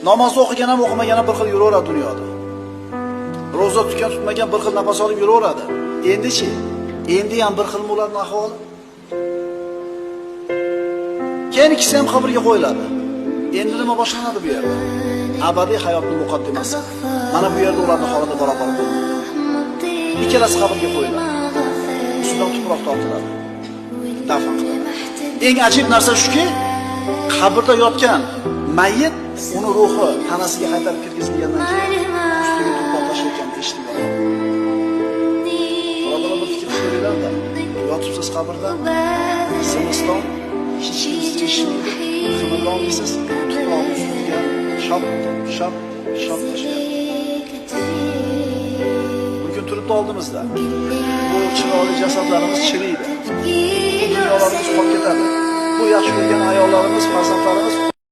Namoz o'qigan ham o'qimagan ham bir xil yuraveradi dunyoda. Ro'za tutgan tutmagan bir xil nafas olib yuraveradi. Endi-chi? Endi ham bir xil bo'ladi ahvoli. Keyin ikkisi ham qabrga qo'yiladi. Endi nima boshlanadi bu yerda? Abadiy hayotning muqaddimasi. Mana bu yerda ularning holida barobar bo'ladi. Ikkalasi qabrga qo'yiladi. Ustidan tuproq tortiladi. Dafn qilinadi. Eng ajib narsa shuki, qabrda yotgan mayyit uni ruhi tanasiga qaytarib kirgizilgandan keyin ustiga tuproq tashlayotganini eshitib qoladi. Birodalar, bir fikr ko'ringlar-da. Yotibsiz qabrda, zimiston, hech kim teshmaydi, qimirlolmaysiz, tuproq ustiga shop tashlayapti. Bugun turibdi oldimizda. Bu chiroyli jasadlarimiz chiriydi. Dunyolarimiz qolib ketadi. Bu yaxshi ko'rgan ayollarimiz, farzandlarimiz